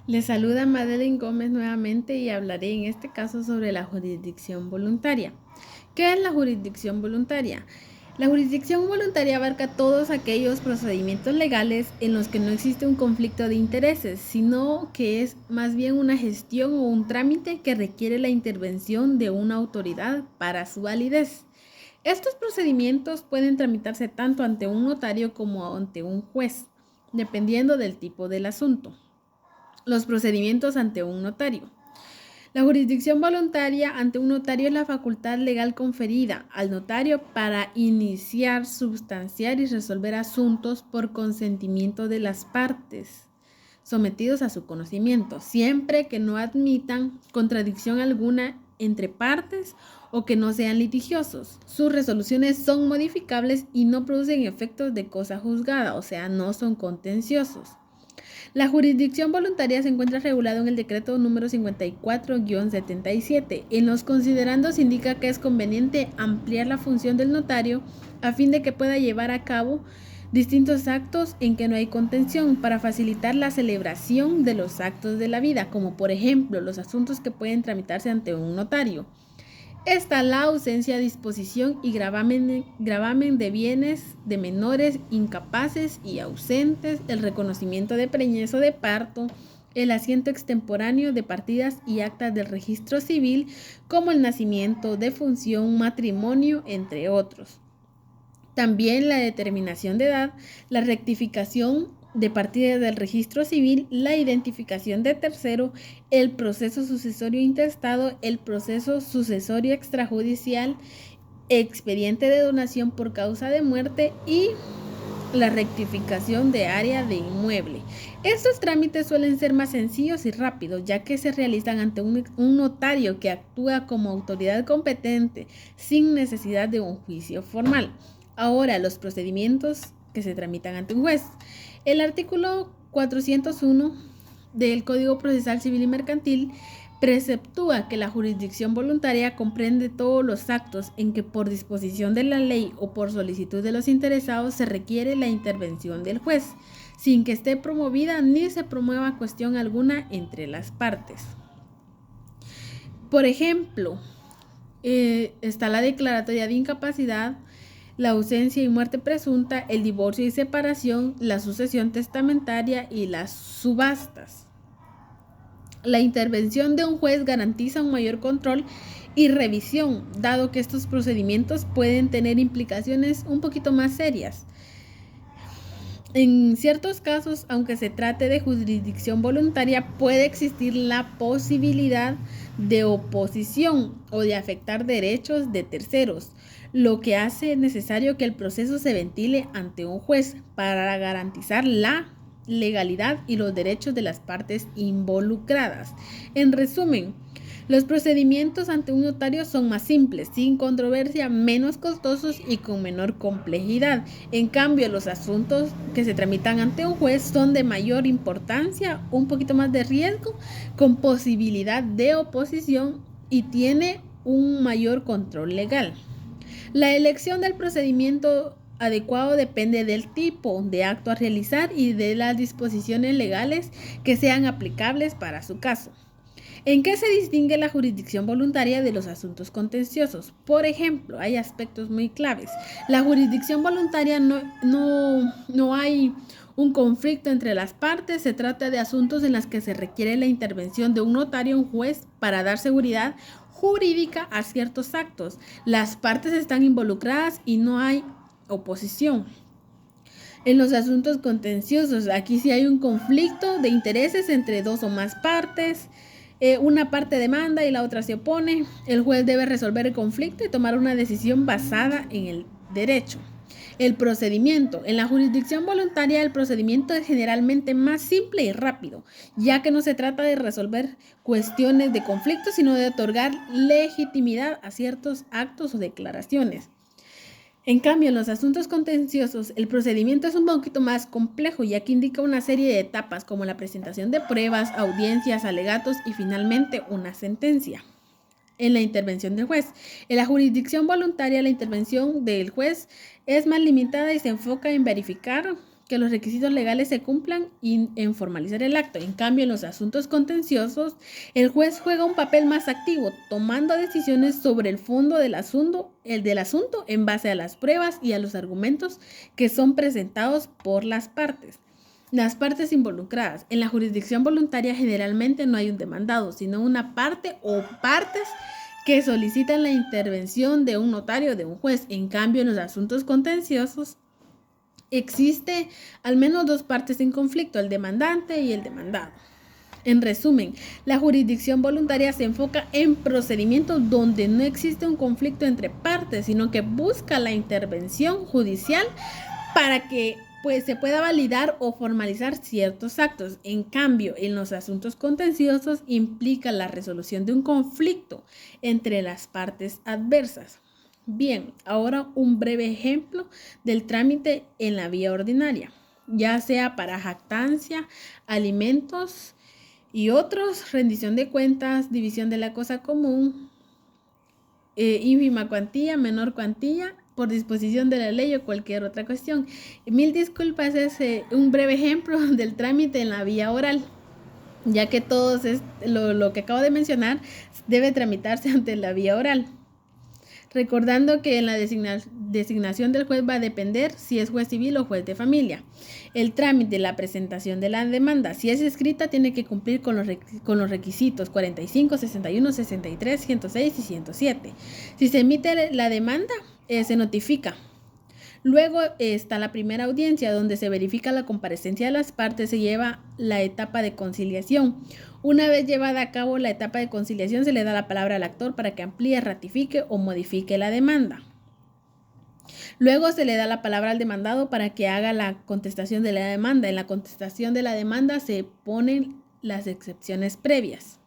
Les saluda Madeline Gómez nuevamente y hablaré en este caso sobre la jurisdicción voluntaria. ¿Qué es la jurisdicción voluntaria? La jurisdicción voluntaria abarca todos aquellos procedimientos legales en los que no existe un conflicto de intereses, sino que es más bien una gestión o un trámite que requiere la intervención de una autoridad para su validez. Estos procedimientos pueden tramitarse tanto ante un notario como ante un juez, dependiendo del tipo del asunto. Los procedimientos ante un notario. La jurisdicción voluntaria ante un notario es la facultad legal conferida al notario para iniciar, substanciar y resolver asuntos por consentimiento de las partes sometidos a su conocimiento, siempre que no admitan contradicción alguna entre partes o que no sean litigiosos. Sus resoluciones son modificables y no producen efectos de cosa juzgada, o sea, no son contenciosos. La jurisdicción voluntaria se encuentra regulada en el decreto número 54-77. En los considerandos indica que es conveniente ampliar la función del notario a fin de que pueda llevar a cabo distintos actos en que no hay contención para facilitar la celebración de los actos de la vida, como por ejemplo los asuntos que pueden tramitarse ante un notario. Está la ausencia, disposición y gravamen de bienes de menores incapaces y ausentes, el reconocimiento de preñez o de parto, el asiento extemporáneo de partidas y actas del registro civil, como el nacimiento, defunción, matrimonio, entre otros. También la determinación de edad, la rectificación de partidas del registro civil, la identificación de tercero, el proceso sucesorio intestado, el proceso sucesorio extrajudicial, expediente de donación por causa de muerte y la rectificación de área de inmueble. Estos trámites suelen ser más sencillos y rápidos, ya que se realizan ante un notario que actúa como autoridad competente sin necesidad de un juicio formal. Ahora, los procedimientos que se tramitan ante un juez. El artículo 401 del Código Procesal Civil y Mercantil preceptúa que la jurisdicción voluntaria comprende todos los actos en que por disposición de la ley o por solicitud de los interesados se requiere la intervención del juez, sin que esté promovida ni se promueva cuestión alguna entre las partes. Por ejemplo, está la declaratoria de incapacidad, la ausencia y muerte presunta, el divorcio y separación, la sucesión testamentaria y las subastas. La intervención de un juez garantiza un mayor control y revisión, dado que estos procedimientos pueden tener implicaciones un poquito más serias. En ciertos casos, aunque se trate de jurisdicción voluntaria, puede existir la posibilidad de oposición o de afectar derechos de terceros, lo que hace necesario que el proceso se ventile ante un juez para garantizar la legalidad y los derechos de las partes involucradas. En resumen, los procedimientos ante un notario son más simples, sin controversia, menos costosos y con menor complejidad. En cambio, los asuntos que se tramitan ante un juez son de mayor importancia, un poquito más de riesgo, con posibilidad de oposición y tiene un mayor control legal. La elección del procedimiento adecuado depende del tipo de acto a realizar y de las disposiciones legales que sean aplicables para su caso. ¿En qué se distingue la jurisdicción voluntaria de los asuntos contenciosos? Por ejemplo, hay aspectos muy claves. La jurisdicción voluntaria no hay un conflicto entre las partes, se trata de asuntos en los que se requiere la intervención de un notario o un juez para dar seguridad jurídica a ciertos actos. Las partes están involucradas y no hay oposición. En los asuntos contenciosos, aquí sí hay un conflicto de intereses entre dos o más partes. Una parte demanda y la otra se opone. El juez debe resolver el conflicto y tomar una decisión basada en el derecho. El procedimiento. En la jurisdicción voluntaria el procedimiento es generalmente más simple y rápido, ya que no se trata de resolver cuestiones de conflicto, sino de otorgar legitimidad a ciertos actos o declaraciones. En cambio, en los asuntos contenciosos, el procedimiento es un poquito más complejo, ya que indica una serie de etapas como la presentación de pruebas, audiencias, alegatos y finalmente una sentencia. En la intervención del juez. En la jurisdicción voluntaria, la intervención del juez es más limitada y se enfoca en verificar que los requisitos legales se cumplan y en formalizar el acto. En cambio, en los asuntos contenciosos, el juez juega un papel más activo, tomando decisiones sobre el fondo del asunto en base a las pruebas y a los argumentos que son presentados por las partes. Las partes involucradas. En la jurisdicción voluntaria generalmente no hay un demandado, sino una parte o partes que solicitan la intervención de un notario o de un juez. En cambio, en los asuntos contenciosos existe al menos dos partes en conflicto, el demandante y el demandado. En resumen, la jurisdicción voluntaria se enfoca en procedimientos donde no existe un conflicto entre partes, sino que busca la intervención judicial para que se pueda validar o formalizar ciertos actos. En cambio, en los asuntos contenciosos implica la resolución de un conflicto entre las partes adversas. Bien, ahora un breve ejemplo del trámite en la vía ordinaria, ya sea para jactancia, alimentos y otros, rendición de cuentas, división de la cosa común, ínfima cuantía, menor cuantía, por disposición de la ley o cualquier otra cuestión. Mil disculpas, es un breve ejemplo del trámite en la vía oral, ya que todo lo que acabo de mencionar debe tramitarse ante la vía oral. Recordando que en la designación del juez va a depender si es juez civil o juez de familia. El trámite, la presentación de la demanda, si es escrita, tiene que cumplir con los requisitos 45, 61, 63, 106 y 107. Si se emite la demanda, se notifica. Luego está la primera audiencia, donde se verifica la comparecencia de las partes, se lleva la etapa de conciliación. Una vez llevada a cabo la etapa de conciliación, se le da la palabra al actor para que amplíe, ratifique o modifique la demanda. Luego se le da la palabra al demandado para que haga la contestación de la demanda. En la contestación de la demanda se ponen las excepciones previas.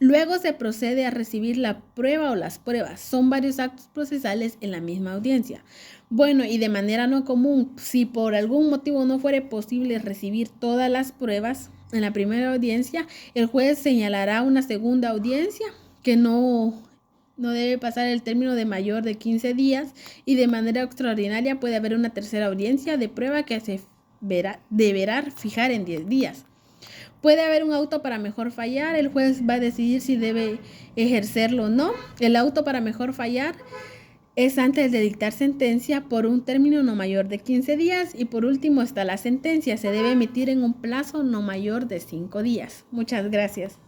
Luego se procede a recibir la prueba o las pruebas. Son varios actos procesales en la misma audiencia. Bueno, y de manera no común, si por algún motivo no fuere posible recibir todas las pruebas en la primera audiencia, el juez señalará una segunda audiencia que no debe pasar el término de mayor de 15 días y de manera extraordinaria puede haber una tercera audiencia de prueba que se deberá fijar en 10 días. Puede haber un auto para mejor fallar, el juez va a decidir si debe ejercerlo o no. El auto para mejor fallar es antes de dictar sentencia por un término no mayor de 15 días y por último está la sentencia, se debe emitir en un plazo no mayor de 5 días. Muchas gracias.